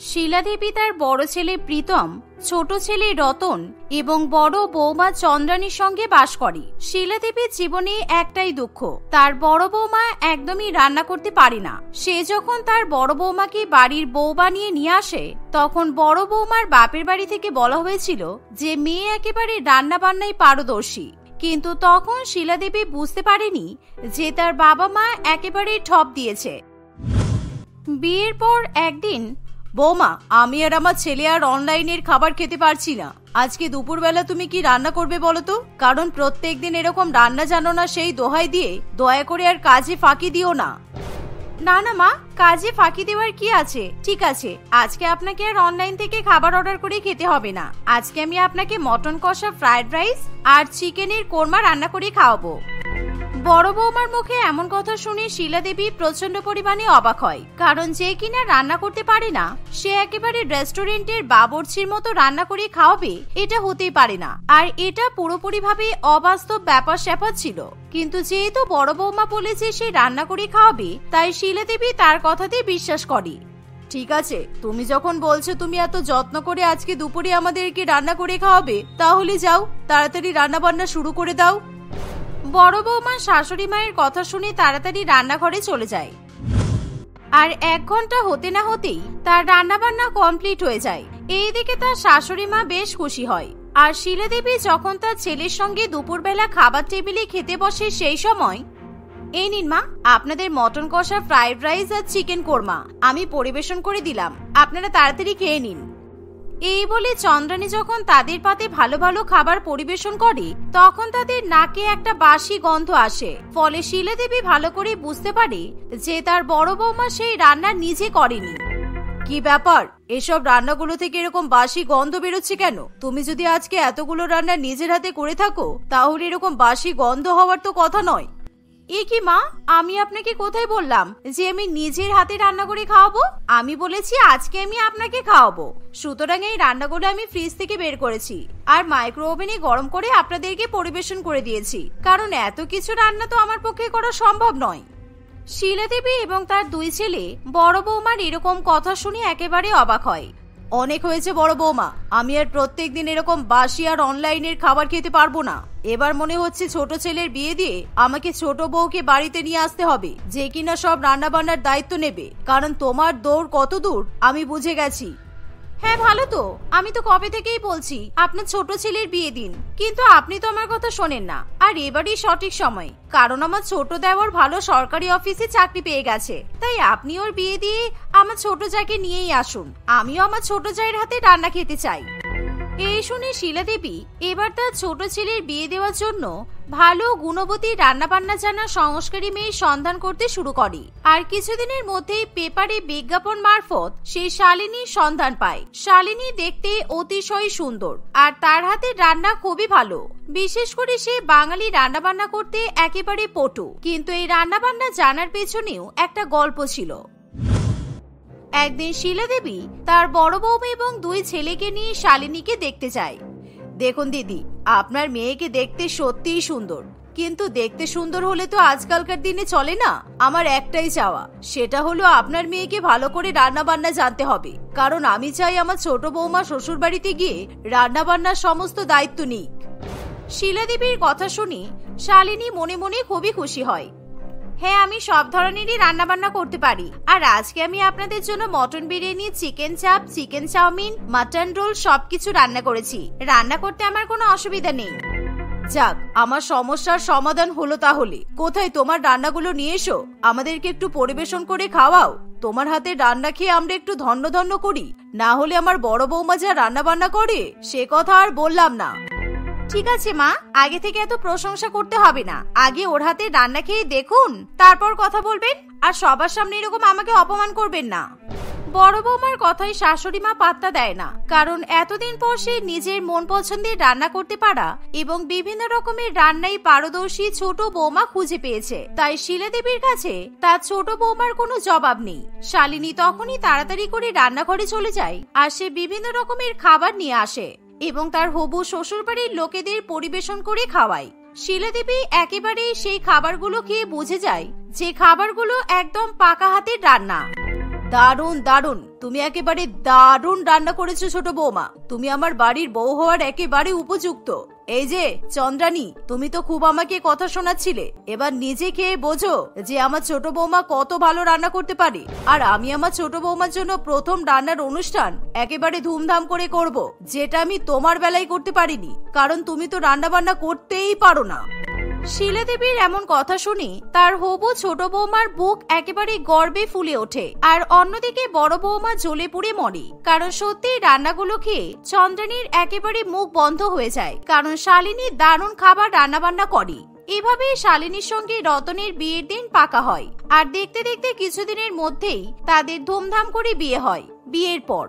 শিলা দেবী তার বড় ছেলে প্রীতম, ছোট ছেলে রতন এবং বড় বৌমা চন্দ্রানীর সঙ্গে বাস করে। শিলা দেবীর জীবনে একটাই দুঃখ, তার বড় বৌমা একদমই রান্না করতে পারে না। সে যখন তার বড় বৌমাকে বাড়ির বউ বানিয়ে নিয়ে আসে, তখন বড় বৌমার বাপের বাড়ি থেকে বলা হয়েছিল যে মেয়ে একেবারে রান্না বান্নায় পারদর্শী। কিন্তু তখন শিলা দেবী বুঝতে পারেনি যে তার বাবা মা একেবারে ঠপ দিয়েছে। বিয়ের পর একদিন, বৌমা, আমি আর আমার ছেলে আর অনলাইনের খাবার খেতে পারছি না। আজকে দুপুরবেলা তুমি কি রান্না করবে বলো তো? কারণ প্রত্যেকদিন এরকম রান্না জানো না সেই দোহাই দিয়ে দয়া করে আর কাজে ফাঁকি দিও না। না না মা, কাজে ফাঁকি দেওয়ার কি আছে? ঠিক আছে, আজকে আপনাকে আর অনলাইন থেকে খাবার অর্ডার করে খেতে হবে না। আজকে আমি আপনাকে মটন কষা, ফ্রাইড রাইস আর চিকেনের কোরমা রান্না করে খাওয়াবো। বড় বৌমার মুখে এমন কথা শুনে শিলা দেবী প্রচন্ড পরিমাণে অবাক হয়, কারণ যে কিনা রান্না করতে পারে না সে একেবারে রেস্টুরেন্টের বাবুর্চির মতো রান্না করে খাওয়াবে, এটা হতেই পারে না। আর এটা পুরোপুরিভাবে অবাস্তব ব্যাপার স্যাপার ছিল। কিন্তু যেহেতু বড় বৌমা বলেছে সে রান্না করে খাওয়াবে, তাই শিলা দেবী তার কথাতে বিশ্বাস করে। ঠিক আছে, তুমি যখন বলছো তুমি এত যত্ন করে আজকে দুপুরে আমাদেরকে রান্না করে খাওয়াবে, তাহলে যাও, তাড়াতাড়ি রান্না বান্না শুরু করে দাও। বড় বৌমা শাশুড়ি মায়ের কথা শুনে তাড়াতাড়ি রান্নাঘরে চলে যায়। আর 1 ঘন্টা হতে না হতেই তার রান্না বান্না কমপ্লিট হয়ে যায়। এইদিকে তার শাশুড়ি মা বেশ খুশি হয়। আর শিলা দেবী যখন তার ছেলের সঙ্গে দুপুরবেলা খাবার টেবিলে খেতে বসে, সেই সময়, এই নিন মা, আপনাদের মটন কষা, ফ্রাইড রাইস আর চিকেন কোরমা আমি পরিবেশন করে দিলাম, আপনারা তাড়াতাড়ি খেয়ে নিন। এই বলে চন্দ্রানী যখন তাদের পাতে ভালো ভালো খাবার পরিবেশন করে, তখন তাদের নাকে একটা বাসি গন্ধ আসে। ফলে শিলা দেবী ভালো করে বুঝতে পারে যে তার বড় বৌমা সেই রান্না নিজে করেনি। কি ব্যাপার, এসব রান্নাগুলো থেকে এরকম বাসি গন্ধ বেরোচ্ছে কেন? তুমি যদি আজকে এতগুলো রান্না নিজের হাতে করে থাকো, তাহলে এরকম বাসি গন্ধ হওয়ার তো কথা নয়। এ কি মা, আমি আপনাকে কোথায় বললাম যে আমি নিজের হাতে রান্না করে খাওয়াবো? আমি বলেছি আজকে আমি আপনাকে খাওয়াবো। সুতরাং এই রান্নাগুলো আমি ফ্রিজ থেকে বের করেছি আর মাইক্রো ওভেনে গরম করে আপনাদেরকে পরিবেশন করে দিয়েছি, কারণ এত কিছু রান্না তো আমার পক্ষে করা সম্ভব নয়। শিলা দেবী এবং তার 2 ছেলে বড় বৌমার এরকম কথা শুনে একেবারে অবাক হয়। অনেক হয়েছে বড় বৌমা, আমি আর প্রত্যেকদিন এরকম বাসি আর অনলাইনের খাবার খেতে পারবো না। এবার মনে হচ্ছে ছোট ছেলের বিয়ে দিয়ে আমাকে ছোট বউকে বাড়িতে নিয়ে আসতে হবে, যে কিনা সব রান্না বান্নার দায়িত্ব নেবে। কারণ তোমার দৌড় কত দূর আমি বুঝে গেছি। হ্যাঁ ভালো তো, আমি তো কবে থেকেই বলছি আপনার ছোট ছেলের বিয়ে দিন, কিন্তু আপনি তো আমার কথা শোনেন না। আর এবারই সঠিক সময়, কারণ আমার ছোট দেওর ভালো সরকারি অফিসে চাকরি পেয়ে গেছে। তাই আপনি ওর বিয়ে দিয়ে আমার ছোট জাকে নিয়েই আসুন, আমিও আমার ছোট জায়ের হাতে রান্না খেতে চাই। এই শুনে শিলা দেবী এবার তার ছোট ছেলের বিয়ে দেওয়ার জন্য ভালো গুণবতী রান্নাবান্না জানা সংস্কারী মেয়ের সন্ধান করতে শুরু করে। আর কিছুদিনের মধ্যেই পেপারে বিজ্ঞাপন মারফত সেই শালিনীর সন্ধান পায়। শালিনী দেখতে অতিশয় সুন্দর আর তার হাতের রান্না খুবই ভালো। বিশেষ করে সে বাঙালি রান্নাবান্না করতে একেবারে পটু। কিন্তু এই রান্নাবান্না জানার পেছনেও একটা গল্প ছিল। একদিন শিলা দেবী তার বড় বৌমা এবং 2 ছেলেকে নিয়ে শালিনীকে দেখতে যায়। দেখুন দিদি, আপনার মেয়েকে দেখতে সত্যিই সুন্দর, কিন্তু দেখতে সুন্দর হলে তো আজকালকার দিনে চলে না। আমার একটাই চাওয়া, সেটা হলো আপনার মেয়েকে ভালো করে রান্না বান্না জানতে হবে। কারণ আমি চাই আমার ছোট বৌমা শ্বশুর বাড়িতে গিয়ে রান্না বান্নার সমস্ত দায়িত্ব নিক। শিলা দেবীর কথা শুনে শালিনী মনে মনে খুবই খুশি হয়। হ্যাঁ, আমি সব ধরনেরই রান্না বান্না করতে পারি। আর আজকে আমি আপনাদের জন্য মটন বিরিয়ানি, চিকেন চাপ, চিকেন চাউমিন, মাটন রোল সবকিছু রান্না করেছি। রান্না করতে আমার কোনো অসুবিধা নেই। যাক, আমার সমস্যার সমাধান হলো। তাহলে কোথায় তোমার রান্নাগুলো নিয়ে এসো, আমাদেরকে একটু পরিবেশন করে খাওয়াও। তোমার হাতে রান্না খেয়ে আমরা একটু ধন্য ধন্য করি। না হলে আমার বড় বৌমা যা রান্না বান্না করে সে কথা আর বললাম না। ঠিক আছে মা, আগে থেকে এত প্রশংসা করতে হবে না। আগে ওর হাতে রান্না খেয়ে দেখুন, তারপর কথা বলবেন। আর সবার সামনে এরকম আমাকে অপমান করবেন না। বড় বৌমার কথায় শাশুড়ি মা পাত্তা দেয় না, কারণ এতদিন পর সে নিজের মন পছন্দের রান্না করতে পারা এবং বিভিন্ন রকমের রান্নায় পারদর্শী ছোট বৌমা খুঁজে পেয়েছে। তাই শিলা দেবীর কাছে তার ছোট বৌমার কোনো জবাব নেই। শালিনী তখনই তাড়াতাড়ি করে রান্নাঘরে চলে যায় আর সে বিভিন্ন রকমের খাবার নিয়ে আসে এবং তার হবু শ্বশুরবাড়ির লোকেদের পরিবেশন করে খাওয়ায়। শিলা দেবী একেবারে সেই খাবারগুলো খেয়ে বুঝে যায় যে খাবারগুলো একদম পাকা হাতের রান্না। দারুণ দারুণ, তুমি একেবারে দারুণ রান্না করেছো ছোট বৌমা। তুমি আমার বাড়ির বউ হওয়ার একেবারে উপযুক্ত। এই যে চন্দ্রানী, তুমি তো খুব আমাকে কথা শোনাচ্ছিলে, এবার নিজে খেয়ে বোঝো যে আমার ছোট বৌমা কত ভালো রান্না করতে পারে। আর আমি আমার ছোট বৌমার জন্য প্রথম রান্নার অনুষ্ঠান একেবারে ধুমধাম করে করব, যেটা আমি তোমার বেলায় করতে পারিনি, কারণ তুমি তো রান্না বান্না করতেই পারো না। শিলা দেবীর এমন কথা শুনি তার হবু ছোট বৌমার বুক একেবারে গর্বে ফুলে ওঠে, আর অন্যদিকে বড় বৌমা জ্বলে পুড়ে মরে। কারণ সত্যি রান্নাগুলো খেয়ে চন্দ্রানীর একেবারে মুখ বন্ধ হয়ে যায়, কারণ শালিনী দারুণ খাবার রান্না বান্না করে। এভাবে শালিনীর সঙ্গে রতনের বিয়ের দিন পাকা হয়, আর দেখতে দেখতে কিছুদিনের মধ্যেই তাদের ধুমধাম করে বিয়ে হয়। বিয়ের পর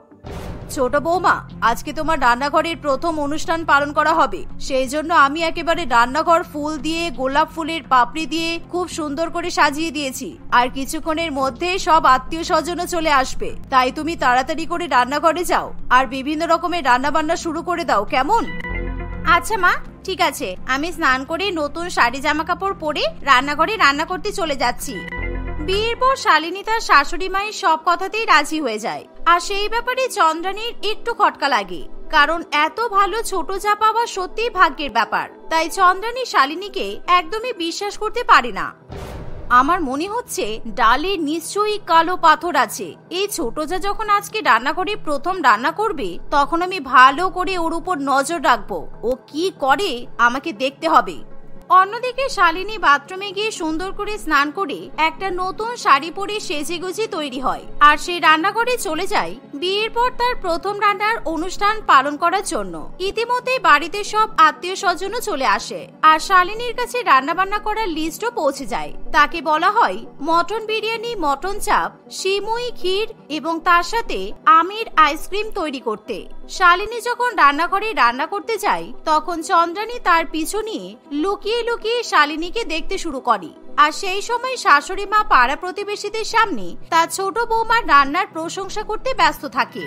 ছোট বৌমা, আজকে তোমার রান্নাঘরের প্রথম অনুষ্ঠান পালন করা হবে, সেই জন্য আমি একেবারে রান্নাঘর ফুল দিয়ে, গোলাপ ফুলের পাপড়ি দিয়ে খুব সুন্দর করে সাজিয়ে দিয়েছি। আর কিছুক্ষণের মধ্যে সব আত্মীয় স্বজনও চলে আসবে, তাই তুমি তাড়াতাড়ি করে রান্নাঘরে যাও আর বিভিন্ন রকমের রান্না বান্না শুরু করে দাও, কেমন? আচ্ছা মা, ঠিক আছে, আমি স্নান করে নতুন শাড়ি জামা কাপড় পরে রান্নাঘরে রান্না করতে চলে যাচ্ছি। বিয়ের পর শালিনী তার শাশুড়ি মায়ের সব কথাতেই রাজি হয়ে যায়, আর সেই ব্যাপারে চন্দ্রানীর একটু খটকা লাগে, কারণ এত ভালো ছোট যা পাওয়া সত্যিই ভাগ্যের ব্যাপার। তাই চন্দ্রানী শালিনীকে একদমই বিশ্বাস করতে পারে না। আমার মনে হচ্ছে ডালে নিশ্চয়ই কালো পাথর আছে। এই ছোট যা যখন আজকে রান্নাঘরে প্রথম রান্না করবে, তখন আমি ভালো করে ওর উপর নজর রাখবো। ও কি করে আমাকে দেখতে হবে। অন্যদিকে শালিনী বাথরুমে গিয়ে সুন্দর করে স্নান করে একটা নতুন শাড়ি পরে সেজেগুজে তৈরি হয়, আর সে রান্নাঘরে চলে যায় বিয়ের পর তার প্রথম রান্নার অনুষ্ঠান পালন করার জন্য। ইতিমধ্যে বাড়িতে সব আত্মীয় স্বজনও চলে আসে, আর শালিনীর কাছে রান্না বান্না করার লিস্টও পৌঁছে যায়। তাকে বলা হয় মটন বিরিয়ানি, মটন চাপ, সিমুই, ক্ষীর এবং তার সাথে আমের আইসক্রিম তৈরি করতে। শালিনী যখন রান্নাঘরে রান্না করতে যায়, তখন চন্দ্রানী তার পিছু নিয়ে লুকিয়ে লুকিয়ে শালিনীকে দেখতে শুরু করে। আর সেই সময় শাশুড়ি মা পাড়া প্রতিবেশীদের সামনে তার ছোট বৌমার রান্নার প্রশংসা করতে ব্যস্ত থাকে।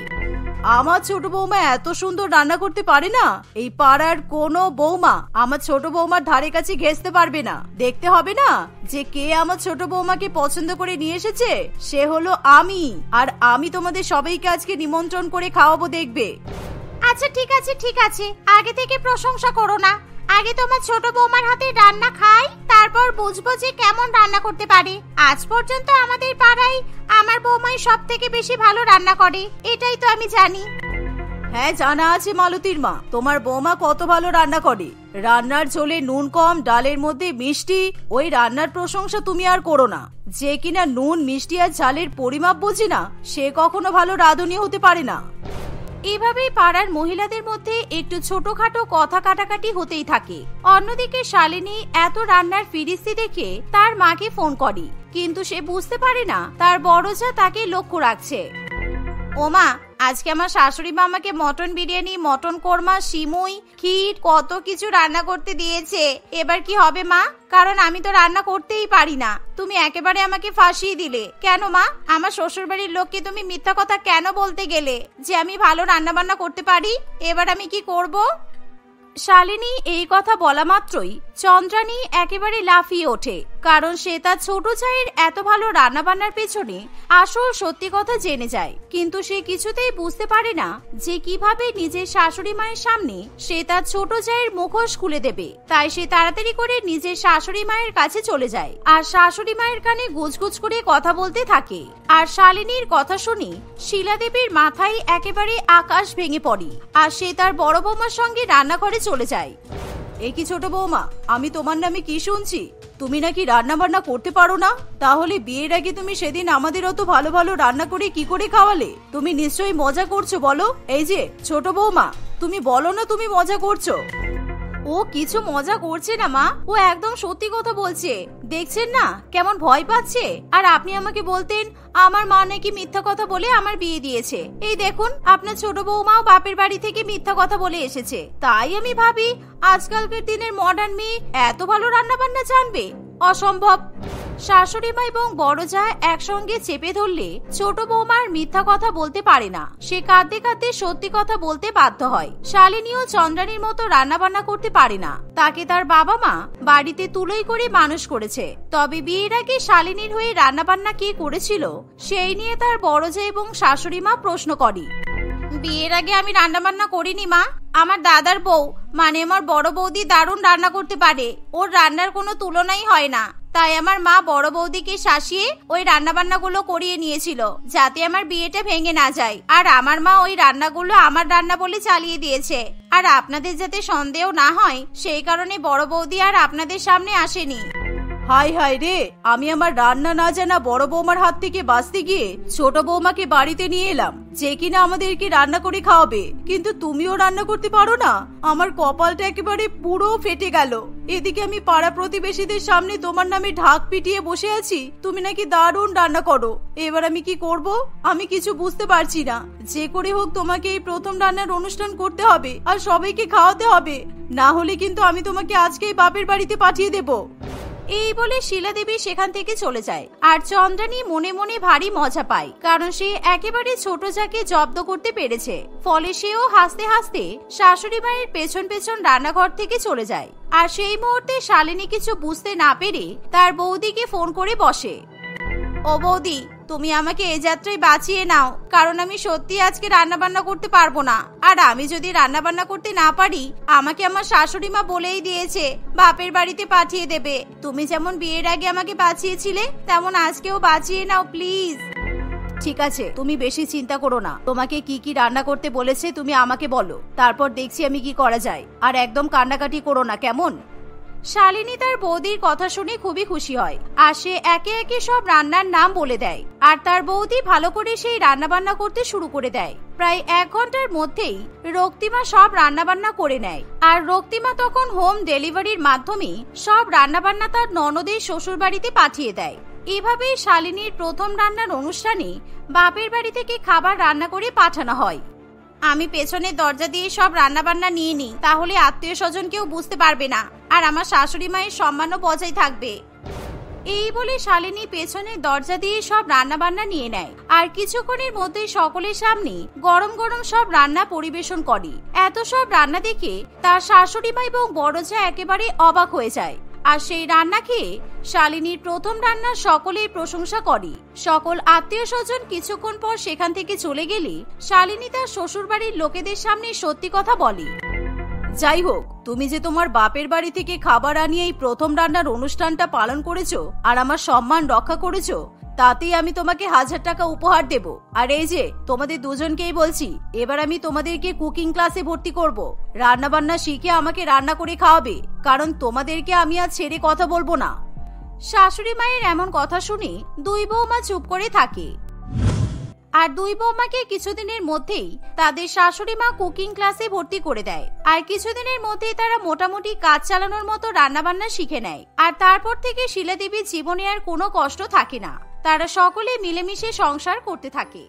আমার ছোট বৌমা এত সুন্দর রান্না করতে পারে না, এই পাড়ার কোনো বৌমা আমার ছোট বৌমার ধারে কাছে ঘেঁচতে পারবে না। দেখতে হবে না যে কে আমার ছোট বৌমাকে পছন্দ করে নিয়ে এসেছে, সে হলো আমি। আর আমি তোমাদের সবাইকে আজকে নিমন্ত্রণ করে খাওয়াবো, দেখবে। আচ্ছা ঠিক আছে ঠিক আছে, আগে থেকে প্রশংসা করো না, আগে তোমার ছোট বৌমার হাতে রান্না খাই, তারপর বুঝবো যে কেমন রান্না করতে পারে। আজ পর্যন্ত আমাদের পাড়ায় আমার বৌমাই সব থেকে বেশি ভালো রান্না করে, এটাই তো আমি জানি। হ্যাঁ জানা আছে মালতীর মা, তোমার বৌমা কত ভালো রান্না করে। রান্নার ঝোলে নুন কম, ডালের মধ্যে মিষ্টি, ওই রান্নার প্রশংসা তুমি আর করো না। যে কিনা নুন, মিষ্টি আর ঝালের পরিমাপ বোঝে না, সে কখনো ভালো রাঁধুনি হতে পারে না। এভাবেই পাড়ার মহিলাদের মধ্যে একটু ছোটখাটো কথা কাটাকাটি হতেই থাকে। অন্যদিকে শালিনী এত রান্নার ফিরিস্তি দেখে তার মাকে ফোন করে, কিন্তু সে বুঝতে পারে না তার বড় যা তাকে লক্ষ্য রাখছে। ওমা, আজকে আমার শাশুড়ি মা আমাকে মটন বিরিয়ানি, মটন কোরমা, সিমুই, ক্ষীর কত কিছু রান্না করতে দিয়েছে। এবার কি হবে মা? কারণ আমি তো রান্না করতেই পারি না। তুমি একেবারে আমাকে ফাঁসিয়ে দিলে কেন মা? আমার শ্বশুর বাড়ির লোককে তুমি মিথ্যা কথা কেন বলতে গেলে যে আমি ভালো রান্না বান্না করতে পারি? এবার আমি কি করব? শালিনী এই কথা বলা মাত্রই চন্দ্রানী একেবারে লাফিয়ে ওঠে, কারণ সে তার ছোট চায়ের এত ভালো রান্না বান্নার পেছনে আসল সত্যি কথা জেনে যায়। কিন্তু সে কিছুতেই বুঝতে পারে না যে কিভাবে নিজের শাশুড়ি মায়ের সামনে সে তার ছোট চায়ের মুখোশ খুলে দেবে। তাই সে তাড়াতাড়ি করে নিজের শাশুড়ি মায়ের কাছে চলে যায়, আর শাশুড়ি মায়ের কানে গুজগুজ করে কথা বলতে থাকে। আর শালিনীর কথা শুনে শিলা দেবীর মাথায় একেবারে আকাশ ভেঙে পড়ে, আর সে তার বড় বৌমার সঙ্গে রান্নাঘরে চলে যায়। এ কি ছোট বৌমা, আমি তোমার নামে কি শুনছি? তুমি নাকি রান্না বান্না করতে পারো না? তাহলে বিয়ের আগে তুমি সেদিন আমাদের অত ভালো ভালো রান্না করে কি করে খাওয়ালে? তুমি নিশ্চয়ই মজা করছো, বলো। এই যে ছোট বৌমা, তুমি বলো না তুমি মজা করছো। ও কিছু মজা করছে না মা, ও একদম সত্যি কথা বলছে। দেখছেন না কেমন ভয় পাচ্ছে? আর আপনি আমাকে বলতেন আমার মা নাকি মিথ্যা কথা বলে আমার বিয়ে দিয়েছে। এই দেখুন, আপনার ছোট বৌমাও বাপের বাড়ি থেকে মিথ্যা কথা বলে এসেছে। তাই আমি ভাবি আজকালকার দিনের মডার্ন মেয়ে এত ভালো রান্না বান্না জানবে? অসম্ভব। শাশুড়ি মা এবং বড় যা একসঙ্গে চেপে ধরলে ছোট বৌমার মিথ্যা কথা বলতে পারে না। সে কাঁদতে কাঁদতে সত্যি কথা বলতে বাধ্য হয়। শালিনীও চন্দ্রানীর মতো রান্না বান্না করতে পারে না। তাকে তার বাবা মা বাড়িতে তুলোই করে মানুষ করেছে। তবে বিয়ের আগে শালিনীর হয়ে রান্না বান্না কে করেছিল সেই নিয়ে তার বড় যা এবং শাশুড়ি মা প্রশ্ন করে। বিয়ের আগে আমি রান্না বান্না করিনি মা। আমার দাদার বউ মানে আমার বড় বৌদি দারুণ রান্না করতে পারে। ওর রান্নার কোনো তুলনাই হয় না। তাই আমার মা বড় বৌদিকে শাসিয়ে ওই রান্নাবান্নাগুলো করিয়ে নিয়েছিল যাতে আমার বিয়েটা ভেঙে না যায়। আর আমার মা ওই রান্নাগুলো আমার রান্না বলে চালিয়ে দিয়েছে। আর আপনাদের যাতে সন্দেহ না হয় সেই কারণে বড় বৌদি আর আপনাদের সামনে আসেনি। হাই হাই রে, আমি আমার রান্না না জানা বড় বৌমার হাত থেকে বাঁচতে গিয়ে ছোট বৌমাকে বাড়িতে নিয়ে এলাম যে কিনা আমাদেরকে রান্না করে খাওয়াবে, কিন্তু তুমিও রান্না করতে পারো না। আমার কপালটা একেবারে পুরো ফেটে গেল। এদিকে আমি পাড়া প্রতিবেশীদের সামনে তোমার নামে ঢাক পিটিয়ে বসে আছি তুমি নাকি দারুণ রান্না করো। এবার আমি কি করব আমি কিছু বুঝতে পারছি না। যে করে হোক তোমাকে এই প্রথম রান্নার অনুষ্ঠান করতে হবে আর সবাইকে খাওয়াতে হবে, না হলে কিন্তু আমি তোমাকে আজকেই বাপের বাড়িতে পাঠিয়ে দেব। এই বলে শিলা দেবী সেখান থেকে চলে যায়। আর চন্দ্রানী মনে মনে ভারী মজা পায়, কারণ সে একেবারে ছোট যাকে জব্দ করতে পেরেছে। ফলে সেও হাসতে হাসতে শাশুড়ি মায়ের পেছন পেছন রান্নাঘর থেকে চলে যায়। আর সেই মুহূর্তে শালিনী কিছু বুঝতে না পেরে তার বৌদিকে ফোন করে বসে। ও বৌদি, তুমি আমাকে এই যাত্রায় বাঁচিয়ে নাও, কারণ আমি সত্যি আজকে রান্না বান্না করতে পারবো না। আর আমি যদি রান্না বান্না করতে না পারি আমাকে আমার শাশুড়ি মা বলেই দিয়েছে বাপের বাড়িতে পাঠিয়ে দেবে। তুমি যেমন বিয়ের আগে আমাকে বাঁচিয়েছিলে তেমন আজকেও বাঁচিয়ে নাও প্লিজ। ঠিক আছে, তুমি বেশি চিন্তা করো না। তোমাকে কি কি রান্না করতে বলেছে তুমি আমাকে বলো, তারপর দেখছি আমি কি করা যায়। আর একদম কান্নাকাটি করো না, কেমন? শালিনী তার বৌদির কথা শুনে খুবই খুশি হয়। আর সে একে একে সব রান্নার নাম বলে দেয়। আর তার বৌদি ভালো করে সেই রান্না বান্না করতে শুরু করে দেয়। প্রায় 1 ঘন্টার মধ্যেই রক্তিমা সব রান্না বান্না করে নেয়। আর রক্তিমা তখন হোম ডেলিভারির মাধ্যমে সব রান্না বান্না তার ননদের শ্বশুর বাড়িতে পাঠিয়ে দেয়। এভাবেই শালিনীর প্রথম রান্নার অনুষ্ঠানে বাপের বাড়ি থেকে খাবার রান্না করে পাঠানো হয়। আমি পেছনের দরজা দিয়ে সব রান্না বান্না নিয়ে নিই, তাহলে আত্মীয় স্বজন কেউ বুঝতে পারবে না আর আমার শাশুড়ি মায়ের সম্মানও বজায় থাকবে। এই বলে শালিনী পেছনের দরজা দিয়ে সব রান্না বান্না নিয়ে নেয়। আর কিছুক্ষণের মধ্যে সকলের সামনে গরম গরম সব রান্না পরিবেশন করে। এত সব রান্না দেখে তার শাশুড়ি মা এবং বড় যা একেবারে অবাক হয়ে যায়। আর সেই রান্না খেয়ে শালিনীর প্রথম রান্না সকলেই প্রশংসা করে। সকল আত্মীয় স্বজন কিছুক্ষণ পর সেখান থেকে চলে গেলে শালিনী তার শ্বশুর বাড়ির লোকেদের সামনে সত্যি কথা বলে। যাই হোক, তুমি যে তোমার বাপের বাড়ি থেকে খাবার আনিয়ে এই প্রথম রান্নার অনুষ্ঠানটা পালন করেছো আর আমার সম্মান রক্ষা করেছো, তাতেই আমি তোমাকে 1000 টাকা উপহার দেব। আর এই যে তোমাদের দুজনকেই বলছি, এবার আমি তোমাদেরকে কুকিং ক্লাসে ভর্তি করব। রান্না বান্না শিখে আমাকে রান্না করে খাওয়াবে, কারণ তোমাদেরকে আমি আজ ছেড়ে কথা বলবো না। শাশুড়ি মায়ের এমন কথা শুনে দুই বৌমা চুপ করে থাকে। আর দুই বৌমাকে কিছুদিনের মধ্যেই তাদের শাশুড়ি মা কুকিং ক্লাসে ভর্তি করে দেয়। আর কিছুদিনের মধ্যেই তারা মোটামুটি কাজ চালানোর মতো রান্নাবান্না শিখে নেয়। আর তারপর থেকে শিলা দেবীর জীবনে আর কোনো কষ্ট থাকে না। তারা সকলে মিলেমিশে সংসার করতে থাকে।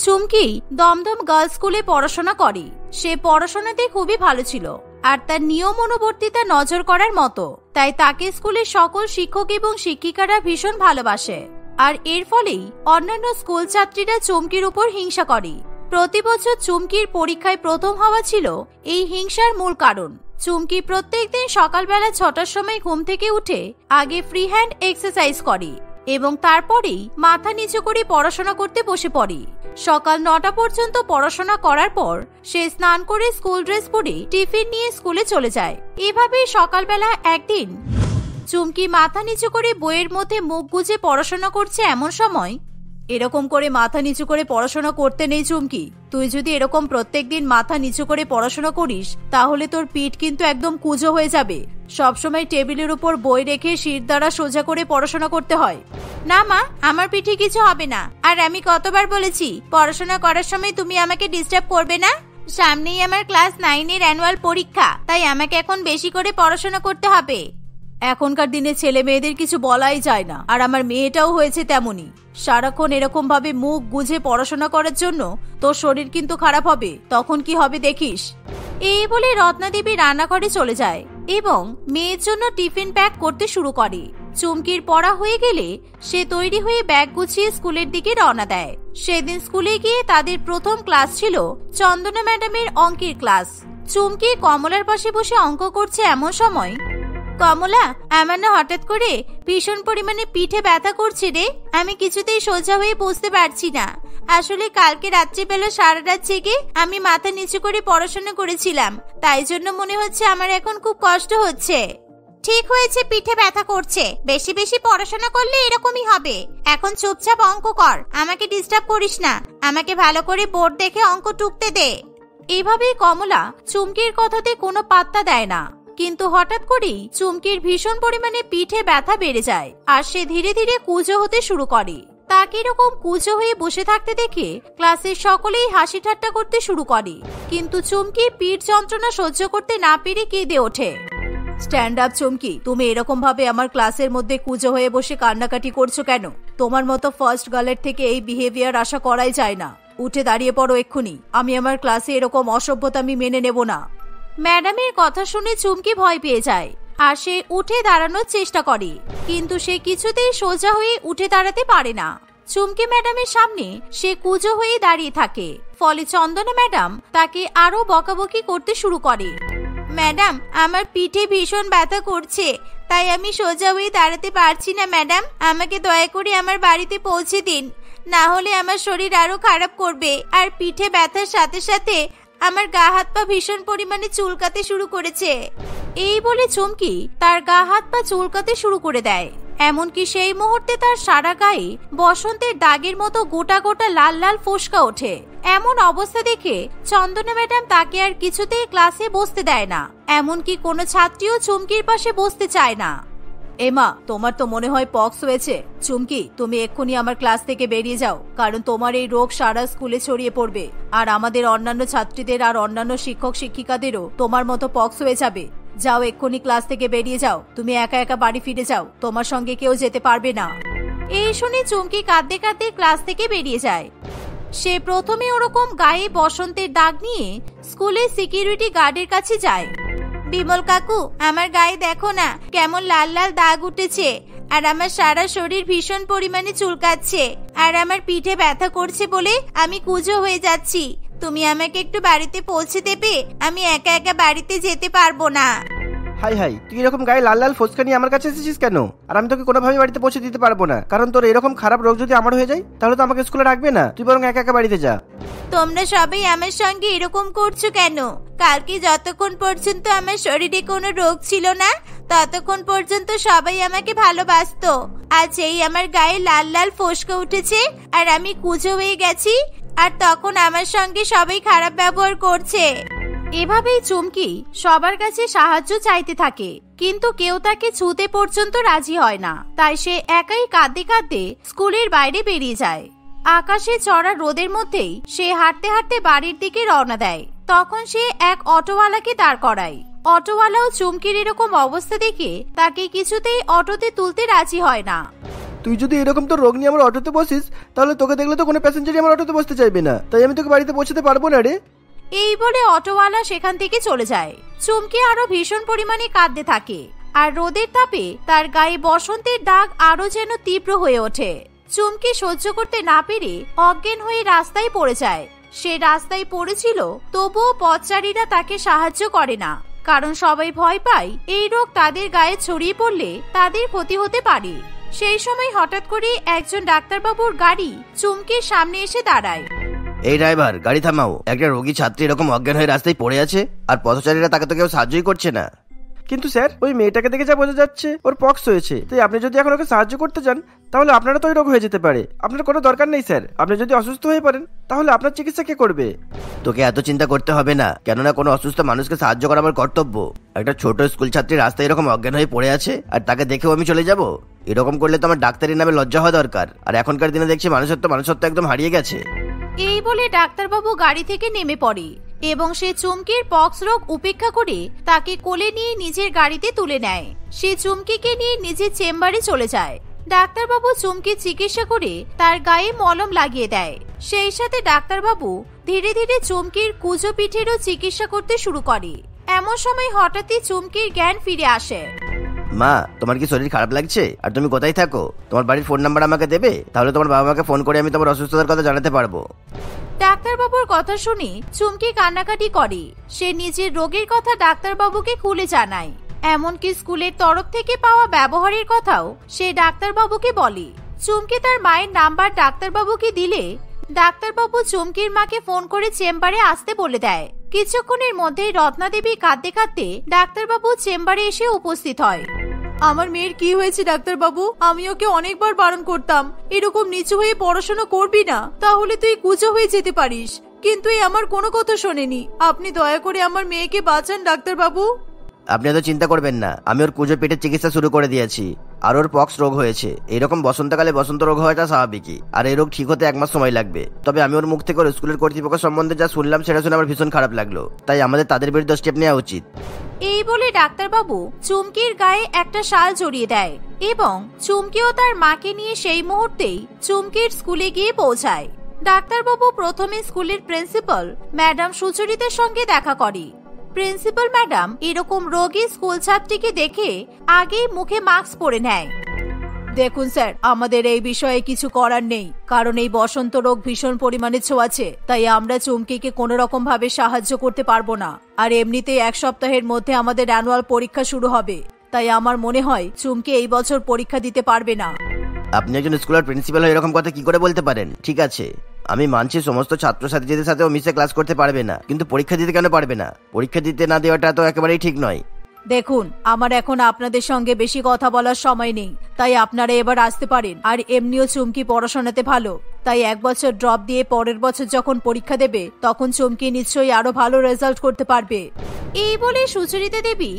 চুমকি দমদম গার্লস স্কুলে পড়াশোনা করে। সে পড়াশোনাতে খুবই ভালো ছিল আর তার নিয়ম অনুবর্তিতা নজর করার মতো, তাই তাকে স্কুলের সকল শিক্ষক এবং শিক্ষিকারা ভীষণ ভালোবাসে। আর এর ফলেই অন্যান্য স্কুল ছাত্রীরা চুমকির উপর হিংসা করে। প্রতি বছর চুমকির পরীক্ষায় প্রথম হওয়া ছিল এই হিংসার মূল কারণ। চুমকি প্রত্যেকদিন সকালবেলা 6টার সময় ঘুম থেকে উঠে আগে ফ্রি হ্যান্ড এক্সারসাইজ করে এবং তারপরেই মাথা নিচু করে পড়াশোনা করতে বসে পড়ে। সকাল 9টা পর্যন্ত পড়াশোনা করার পর সে স্নান করে স্কুল ড্রেস পরে টিফিন নিয়ে স্কুলে চলে যায়। এভাবেই সকালবেলা একদিন চুমকি মাথা নিচু করে বইয়ের মধ্যে মুখ গুজে পড়াশোনা করছে। এমন সময়, এরকম করে মাথা নিচু করে পড়াশোনা করতে নেই চুমকি। তুই যদি এরকম প্রত্যেকদিন মাথা নিচু করে পড়াশোনা করিস তাহলে তোর পিঠ কিন্তু একদম কুঁজো হয়ে যাবে। সবসময় টেবিলের উপর বই রেখে শির দ্বারা সোজা করে পড়াশোনা করতে হয়। না মা, আমার পিঠে কিছু হবে না। আর আমি কতবার বলেছি পড়াশোনা করার সময় তুমি আমাকে ডিস্টার্ব করবে না। সামনেই আমার ক্লাস 9-এর অ্যানুয়াল পরীক্ষা, তাই আমাকে এখন বেশি করে পড়াশোনা করতে হবে। এখনকার দিনে ছেলে মেয়েদের কিছু বলাই যায় না, আর আমার মেয়েটাও হয়েছে তেমনই। সারাক্ষণ এরকম ভাবে মুখ গুজে পড়াশোনা করার জন্য তোর শরীর কিন্তু খারাপ হবে, তখন কি হবে দেখিস। এই বলে রত্নাদেবী রান্নাঘরে চলে যায়। এবং মেয়ের জন্য টিফিন প্যাক করতে শুরু করে। চুমকির পড়া হয়ে গেলে সে তৈরি হয়ে ব্যাগ গুছিয়ে স্কুলের দিকে রওনা দেয়। সেদিন স্কুলে গিয়ে তাদের প্রথম ক্লাস ছিল চন্দনা ম্যাডামের অঙ্কের ক্লাস। চুমকি কমলার পাশে বসে অঙ্ক করছে। এমন সময়, কমলা, আমার না হঠাৎ করে ভীষণ পরিমাণে পিঠে ব্যথা করছে রে। আমি কিছুতেই সোজা হয়ে বসতে পারছি না। আসলে কালকে রাত্রিবেলা সারা রাত জেগে আমি মাথা নিচু করে পড়াশোনা করেছিলাম, তাই জন্য মনে হচ্ছে আমার এখন খুব কষ্ট হচ্ছে। ঠিক হয়েছে, পিঠে ব্যথা করছে, বেশি বেশি পড়াশোনা করলে এরকমই হবে। এখন চুপচাপ অঙ্ক কর, আমাকে ডিস্টার্ব করিস না। আমাকে ভালো করে বোর্ড দেখে অঙ্ক টুকতে দে। এভাবেই কমলা চুমকির কথাতে কোনো পাত্তা দেয় না। কিন্তু হঠাৎ করেই চুমকির ভীষণ পরিমাণে পিঠে ব্যথা বেড়ে যায় আর সে ধীরে ধীরে কুঁজো হতে শুরু করে। তাকে এরকম কুঁজো হয়ে বসে থাকতে দেখে ক্লাসের সকলেই হাসি ঠাট্টা করতে শুরু করে। কিন্তু চুমকি পিঠ যন্ত্রণা সহ্য করতে না পেরে কেঁদে ওঠে। স্ট্যান্ড আপ চুমকি, তুমি এরকম ভাবে আমার ক্লাসের মধ্যে কুঁজো হয়ে বসে কান্নাকাটি করছো কেন? তোমার মতো ফার্স্ট গার্লের থেকে এই বিহেভিয়ার আশা করাই যায় না। উঠে দাঁড়িয়ে পড়ো এক্ষুনি। আমি আমার ক্লাসে এরকম অসভ্যতা আমি মেনে নেব না। ম্যাডামের কথা শুনে চুমকি ভয় পেয়ে যায় আর সে উঠে দাঁড়ানোর চেষ্টা করে, কিন্তু সে কিছুতেই সোজা হয়ে উঠে দাঁড়াতে পারে না। চুমকি ম্যাডামের সামনে সে কুঁজো হয়ে দাঁড়িয়ে থাকে। ফলে চন্দনা ম্যাডাম তাকে আরো বকাবকি করতে শুরু করে। ম্যাডাম, আমার পিঠে ভীষণ ব্যথা করছে, তাই আমি সোজা হয়ে দাঁড়াতে পারছি না। ম্যাডাম, আমাকে দয়া করে আমার বাড়িতে পৌঁছে দিন, না হলে আমার শরীর আরো খারাপ করবে। আর পিঠে ব্যথার সাথে সাথে আমার গা হাত পা ভীষণ পরিমাণে চুলকাতে শুরু করেছে। এই বলে চুমকি তার গা হাত পা চুলকাতে শুরু করে দেয়। এমনকি সেই মুহূর্তে তার সারা গায়ে বসন্তের দাগের মতো গোটা গোটা লাল লাল ফোসকা ওঠে। এমন অবস্থা দেখে চন্দনা ম্যাডাম তাকে আর কিছুতেই ক্লাসে বসতে দেয় না। এমনকি কোনো ছাত্রীও চুমকির পাশে বসতে চায় না। এমা, তোমার তো মনে হয় পক্স হয়েছে। চুমকি, তুমি এক্ষুনি আমার ক্লাস থেকে বেরিয়ে যাও, কারণ তোমার এই রোগ সারা স্কুলে ছড়িয়ে পড়বে আর আমাদের অন্যান্য ছাত্রীদের আর অন্যান্য শিক্ষক শিক্ষিকাদেরও তোমার মতো পক্স হয়ে যাবে। যাও, এক্ষুনি ক্লাস থেকে বেরিয়ে যাও। তুমি একা একা বাড়ি ফিরে যাও, তোমার সঙ্গে কেউ যেতে পারবে না। এই শুনে চুমকি কাঁদতে কাঁদতে ক্লাস থেকে বেরিয়ে যায়। সে প্রথমে ওরকম গায়ে বসন্তের দাগ নিয়ে স্কুলের সিকিউরিটি গার্ডের কাছে যায়। বিমল কাকু, আমার গায়ে দেখো না কেমন লাল লাল দাগ উঠেছে, আর আমার সারা শরীর ভীষণ পরিমাণে চুলকাচ্ছে, আর আমার পিঠে ব্যথা করছে বলে আমি কুঁজো হয়ে যাচ্ছি। তুমি আমাকে একটু বাড়িতে পৌঁছে দেবে? আমি একা একা বাড়িতে যেতে পারবো না। হাই হাই, তুই এরকম গায়ে লাল লাল ফোসকা নিয়ে আমার কাছে এসেছিস কেন? আর আমি তোকে কোনোভাবে বাড়িতে পৌঁছে দিতে পারবো না, কারণ তোর এরকম খারাপ রোগ যদি আমার হয়ে যায় তাহলে তো আমাকে স্কুলে রাখবে না। তুই বরং একা একা বাড়িতে যা। তোমরা সবাই আমার সঙ্গে এরকম করছো কেন? কালকে যতক্ষণ পর্যন্ত আমার শরীরে কোনো রোগ ছিল না ততক্ষণ পর্যন্ত সবাই আমাকে ভালোবাসতো। আজ এই আমার গায়ে লাল লাল ফোসকা উঠেছে আর আমি কুঁজো হয়ে গেছি, আর তখন আমার সঙ্গে সবাই খারাপ ব্যবহার করছে। এভাবেই চুমকি সবার কাছে সাহায্য চাইতে থাকে, কিন্তু কেউ তাকে ছুঁতে পর্যন্ত রাজি হয় না। তাই সে একাই কাঁদতে কাঁদতে স্কুলের বাইরে বেরিয়ে যায়। আকাশে চড়া রোদের মধ্যেই সে হাঁটতে হাঁটতে বাড়ির দিকে রওনা দেয়। তখন সে এক অটোওয়ালাকে দাঁড় করায়। অটোওয়ালাও চুমকির এরকম অবস্থা দেখে তাকে কিছুতেই অটোতে তুলতে রাজি হয় না। তুই যদি এরকম তোর রোগ নিয়ে আমার অটোতে বসিস তাহলে তোকে দেখলে তো কোনো প্যাসেঞ্জারই আমার অটোতে বসতে চাইবে না, তাই আমি তোকে বাড়িতে পৌঁছতে পারবো না রে। এই বলে অটোওয়ালা সেখান থেকে চলে যায়। চুমকি আরো ভীষণ পরিমাণে কাঁদতে থাকে, আর রোদের তাপে তার গায়ে বসন্তের দাগ আরো যেন তীব্র হয়ে ওঠে। চুমকি সহ্য করতে না পেরে অজ্ঞান হয়ে রাস্তায় পড়ে যায়। সে রাস্তায় পড়েছিল, তবুও পথচারীরা তাকে সাহায্য করে না, কারণ সবাই ভয় পায় এই রোগ তাদের গায়ে ছড়িয়ে পড়লে তাদের ক্ষতি হতে পারে। সেই সময় হঠাৎ করে একজন ডাক্তারবাবুর গাড়ি চুমকির সামনে এসে দাঁড়ায়। এই ড্রাইভার, গাড়ি থামাও। একটা রোগী ছাত্রী এরকম অজ্ঞান হয়ে রাস্তায় পড়ে আছে আর পথচারীরা তাকে তো কেউ সাহায্যই করছে না। কিন্তু স্যার, ওই মেয়েটাকে দেখে যা বোঝা যাচ্ছে ওর পক্স হয়েছে, তাই আপনি যদি এখন ওকে সাহায্য করতে চান তাহলে আপনারা তো ওই রোগ হয়ে যেতে পারে। আপনার কোনো দরকার নেই স্যার। আপনি যদি অসুস্থ হয়ে পড়েন তাহলে আপনার চিকিৎসা কে করবে? তোকে এত চিন্তা করতে হবে না, কেননা কোনো অসুস্থ মানুষকে সাহায্য করা আমার কর্তব্য। একটা ছোট স্কুল ছাত্রী রাস্তায় এরকম অজ্ঞান হয়ে পড়ে আছে আর তাকে দেখেও আমি চলে যাব? এরকম করলে তো আমার ডাক্তারের নামে লজ্জা হওয়া দরকার। আর এখনকার দিনে দেখছি মানুষত্ব একদম হারিয়ে গেছে। এই বলে ডাক্তারবাবু গাড়ি থেকে নেমে পড়ে এবং সে চুমকির পক্স রোগ উপেক্ষা করে তাকে কোলে নিয়ে নিজের গাড়িতে তুলে নেয়। সে চুমকিকে নিয়ে নিজের চেম্বারে চলে যায়। ডাক্তারবাবু চুমকির চিকিৎসা করে তার গায়ে মলম লাগিয়ে দেয়। সেই সাথে ডাক্তারবাবু ধীরে ধীরে চুমকির কুঁজো পিঠেরও চিকিৎসা করতে শুরু করে। এমন সময় হঠাৎই চুমকির জ্ঞান ফিরে আসে। মা, তোমার কি শরীর খারাপ লাগছে? আর তুমি কোথায় থাকো? তোমার বাড়ির ফোন নাম্বার আমাকে দেবে, তাহলে তোমার বাবা মাকে ফোন করে আমি তোমার অসুস্থতার কথা জানাতে পারবো। ডাক্তারবাবুর কথা শুনে চুমকি কান্নাকাটি করে। সে নিজের রোগের কথা ডাক্তারবাবুকে খুলে জানায়, এমনকি স্কুলের তরফ থেকে পাওয়া ব্যবহারের কথাও সে ডাক্তারবাবুকে বলে। চুমকি তার মায়ের নাম্বার ডাক্তারবাবুকে দিলে ডাক্তারবাবু চুমকির মাকে ফোন করে চেম্বারে আসতে বলে দেয়। কিছুক্ষণের মধ্যেই রত্নাদেবী কাঁদতে কাঁদতে ডাক্তারবাবু চেম্বারে এসে উপস্থিত হয়। আমার মেয়ের কি হয়েছে ডাক্তারবাবু? আমি ওকে অনেকবার বারণ করতাম, এরকম নিচু হয়ে পড়াশোনা করবি না, তাহলে তুই কুচো হয়ে যেতে পারিস, কিন্তু এই আমার কোনো কথা শোনেনি। আপনি দয়া করে আমার মেয়েকে বাঁচান ডাক্তারবাবু। আপনি এত চিন্তা করবেন না, আমি ওর কুজো পেটের চিকিৎসা শুরু করে দিয়েছি। আর ওর পক্স রোগ হয়েছে। এরকম বসন্তকালে বসন্ত রোগ হওয়াটা স্বাভাবিকই, আর এই রোগ ঠিক হতে 1 মাস সময় লাগবে। তবে আমি ওর মুখ থেকে ওর স্কুলের কর্তৃপক্ষ সম্বন্ধে যা শুনলাম সেটা শুনে আমার ভীষণ খারাপ লাগলো, তাই আমাদের তাদের বিরুদ্ধে স্টেপ নেওয়া উচিত। এই বলে ডাক্তারবাবু চুমকির গায়ে একটা শাল জড়িয়ে দেয় এবং চুমকিও তার মাকে নিয়ে সেই মুহূর্তেই চুমকির স্কুলে গিয়ে পৌঁছায়। ডাক্তারবাবু প্রথমে স্কুলের প্রিন্সিপাল ম্যাডাম সুচরিতার সঙ্গে দেখা করে। প্রিন্সিপাল ম্যাডাম এরকম রোগী স্কুল ছাত্রীকে দেখে আগেই মুখে মাস্ক পরে নেয়। দেখুন স্যার, আমাদের এই বিষয়ে কিছু করার নেই, কারণ এই বসন্ত রোগ ভীষণ পরিমাণে ছোঁয়াছে, তাই আমরা চুমকিকে কোনো রকম ভাবে সাহায্য করতে পারবো না। আর এমনিতেই 1 সপ্তাহের মধ্যে আমাদের অ্যানুয়াল পরীক্ষা শুরু হবে, তাই আমার মনে হয় চুমকি এই বছর পরীক্ষা দিতে পারবে না। আপনি একজন স্কুলের প্রিন্সিপাল হয়ে এরকম কথা কি করে বলতে পারেন? ঠিক আছে, আমি মানছি সমস্ত ছাত্রছাত্রীদের সাথেও মিশে ক্লাস করতে পারবে না, কিন্তু পরীক্ষা দিতে কেন পারবে না? পরীক্ষা দিতে না দেওয়াটা তো একেবারেই ঠিক নয়। দেখুন, আমার এখন আপনাদের সঙ্গে বেশি কথা বলার সময় নেই, তাই আপনারা এবার আসতে পারেন। আর এমনিও চুমকি পড়াশোনাতে ভালো, তাই 1 বছর ড্রপ দিয়ে পরের বছর যখন পরীক্ষা দেবে তখন চুমকি নিশ্চয়ই আরো ভালো রেজাল্ট করতে পারবে। এই বলে সুচরিতা দেবী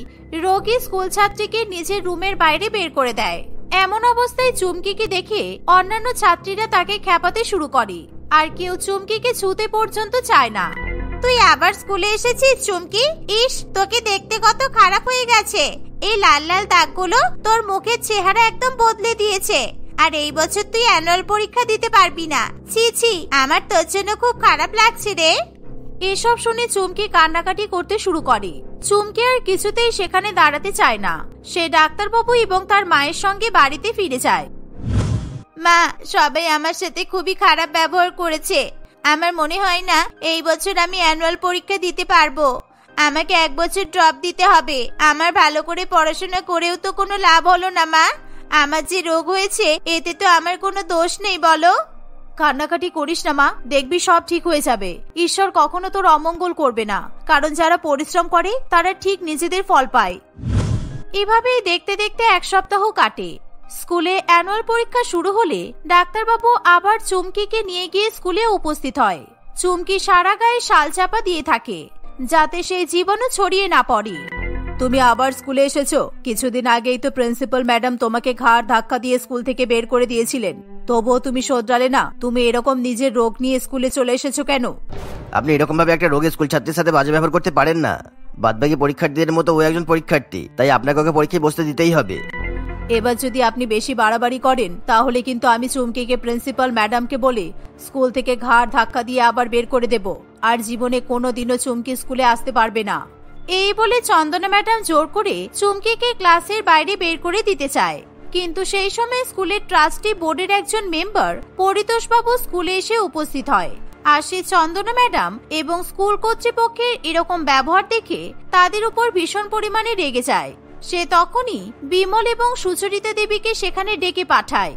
রোগী স্কুল ছাত্রীকে নিজের রুমের বাইরে বের করে দেয়। এমন অবস্থায় চুমকিকে দেখে অন্যান্য ছাত্রীরা তাকে খেপাতে শুরু করে, আর কেউ চুমকিকে ছুঁতে পর্যন্ত চায় না। তুই আবার স্কুলে এসেছিস চুমকি? ইস, তোকে দেখতে কত খারাপ হয়ে গেছে। এই লাল লাল দাগগুলো তোর মুখের চেহারা একদম বদলে দিয়েছে। আর এই বছর তুই অ্যানুয়াল পরীক্ষা দিতে পারবি না। ছি ছি, আমার তোর জন্য খুব খারাপ লাগছে রে। এসব শুনে চুমকি কান্নাকাটি করতে শুরু করে। চুমকি আর কিছুতেই সেখানে দাঁড়াতে চায় না। সে ডাক্তারবাবু এবং তার মায়ের সঙ্গে বাড়িতে ফিরে যায়। মা, সবাই আমার সাথে খুবই খারাপ ব্যবহার করেছে। আমার মনে হয় না এই বছর আমি অ্যানুয়াল পরীক্ষা দিতে পারবো। আমাকে 1 বছর ড্রপ দিতে হবে। আমার ভালো করে পড়াশোনা করেও তো কোনো লাভ হলো না মা। আমার যে রোগ হয়েছে এতে তো আমার কোনো দোষ নেই বলো। কান্নাকাটি করিস না মা, দেখবি সব ঠিক হয়ে যাবে। ঈশ্বর কখনো তোর অমঙ্গল করবে না, কারণ যারা পরিশ্রম করে তারা ঠিক নিজেদের ফল পায়। এভাবেই দেখতে দেখতে 1 সপ্তাহ কাটে। স্কুলে অ্যানুয়াল পরীক্ষা শুরু হলে ডাক্তারবাবু আবার চুমকিকে নিয়ে গিয়ে স্কুলে উপস্থিত হয়। চুমকি সারা গায়ে শাল চাপা দিয়ে থাকে, যাতে সেই জীবাণু ছড়িয়ে না পড়ে। তুমি আবার স্কুলে এসেছো? কিছুদিন আগেই তো প্রিন্সিপাল ম্যাডাম তোমাকে ঘাড় ধাক্কা দিয়ে স্কুল থেকে বের করে দিয়েছিলেন, তবুও তুমি শোধরালে না। তুমি এরকম নিজের রোগ নিয়ে স্কুলে চলে এসেছো কেন? আপনি এরকম ভাবে একটা রোগী স্কুল ছাত্রীর সাথে বাজে ব্যবহার করতে পারেন না। বাদবাকি পরীক্ষার্থীদের মতো ও একজন পরীক্ষার্থী, তাই আপনাকে ওকে পরীক্ষায় বসতে দিতেই হবে। এবার যদি আপনি বেশি বাড়াবাড়ি করেন তাহলে কিন্তু আমি চুমকিকে প্রিন্সিপাল ম্যাডামকে বলে স্কুল থেকে ঘাড় ধাক্কা দিয়ে আবার বের করে দেব, আর জীবনে কোনোদিনও চুমকি স্কুলে আসতে পারবে না। এই বলে চন্দনা ম্যাডাম জোর করে চুমকিকে ক্লাসের বাইরে বের করে দিতে চায়, কিন্তু সেই সময় স্কুলের ট্রাস্টি বোর্ডের একজন মেম্বার পরিতোষবাবু স্কুলে এসে উপস্থিত হয়। আর সে চন্দনা ম্যাডাম এবং স্কুল কর্তৃপক্ষের এরকম ব্যবহার দেখে তাদের উপর ভীষণ পরিমাণে রেগে যায়। সে তখনই বিমল এবং সুচরিতা দেবীকে সেখানে ডেকে পাঠায়।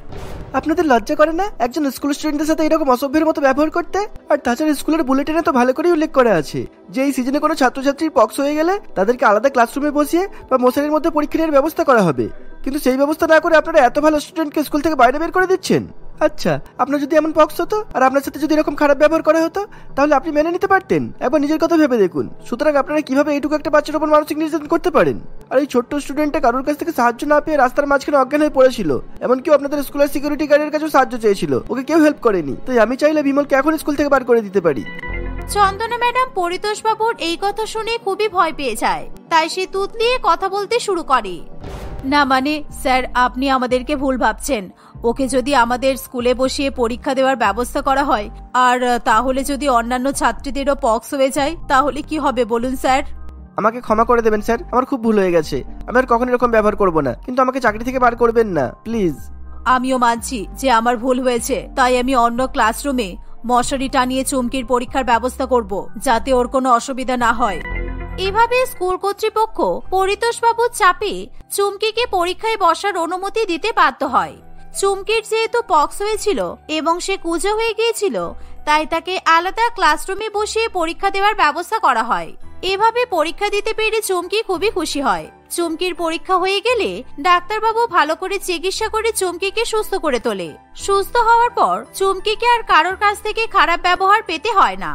আপনাদের লজ্জা করে না একজন স্কুল স্টুডেন্টের সাথে এরকম অসভ্যের মতো ব্যবহার করতে? আর তাছাড়া স্কুলের বুলেটিনে তো ভালো করে উল্লেখ করা আছে যে এই সিজনে কোনো ছাত্রছাত্রীর পক্স হয়ে গেলে তাদেরকে আলাদা ক্লাসরুমে বসিয়ে বা মশারির মধ্যে পরীক্ষা নেওয়ার ব্যবস্থা করা হবে, কিন্তু সেই ব্যবস্থা না করে আপনারা এত ভালো স্টুডেন্টকে স্কুল থেকে বাইরে বের করে দিচ্ছেন। আচ্ছা, আপনার যদি এমন পক্স হতো আর আপনার সাথে যদি এরকম খারাপ ব্যবহার করা হতো তাহলে আপনি মেনে নিতে পারতেন? একবার নিজের কথা ভেবে দেখুন। সুতরাং আপনারা কিভাবে এইটুকু একটা বাচ্চার উপর মানসিক নির্যাতন করতে পারেন? আর এই ছোট্ট স্টুডেন্টটা কারোর কাছ থেকে সাহায্য না পেয়ে রাস্তার মাঝখানে অজ্ঞান হয়ে পড়েছিল, এমনকি আপনাদের স্কুলের সিকিউরিটি গার্ডের কাছেও সাহায্য চেয়েছিল, ওকে কেউ হেল্প করেনি। তাই আমি চাইলে বিমলকে এখন স্কুল থেকে বার করে দিতে পারি। চন্দনা ম্যাডাম পরিতোষবাবুর এই কথা শুনে খুবই ভয় পেয়ে যায়, তাই সে তুতলিয়ে কথা বলতে শুরু করে। না মানে স্যার, আপনি আমাদেরকে ভুল ভাবছেন। ওকে যদি আমাদের স্কুলে বসিয়ে পরীক্ষা দেওয়ার ব্যবস্থা করা হয়, আর তাহলে যদি অন্যান্য ছাত্রীদেরও পক্স হয়ে যায় তাহলে কি হবে বলুন স্যার? আমাকে ক্ষমা করে দেবেন স্যার, আমার খুব ভুল হয়ে গেছে। আমি আর কখনো এরকম ব্যবহার করব না, কিন্তু আমাকে চাকরি থেকে বার করবেন না প্লিজ। আমিও মানছি যে আমার ভুল হয়েছে, তাই আমি অন্য ক্লাসরুমে মশারি টানিয়ে চুমকির পরীক্ষার ব্যবস্থা করব, যাতে ওর কোনো অসুবিধা না হয়। এভাবে স্কুল কর্তৃপক্ষ পরিতোষবাবুর চাপে চুমকিকে পরীক্ষায় বসার অনুমতি দিতে বাধ্য হয়। চুমকির যেহেতু পক্স হয়েছিল এবং সে কুঁজো হয়ে গিয়েছিল, তাই তাকে আলাদা ক্লাসরুমে বসিয়ে পরীক্ষা দেওয়ার ব্যবস্থা করা হয়। এভাবে পরীক্ষা দিতে পেরে চুমকি খুবই খুশি হয়। চুমকির পরীক্ষা হয়ে গেলে ডাক্তারবাবু ভালো করে চিকিৎসা করে চুমকিকে সুস্থ করে তোলে। সুস্থ হওয়ার পর চুমকিকে আর কারোর কাছ থেকে খারাপ ব্যবহার পেতে হয় না।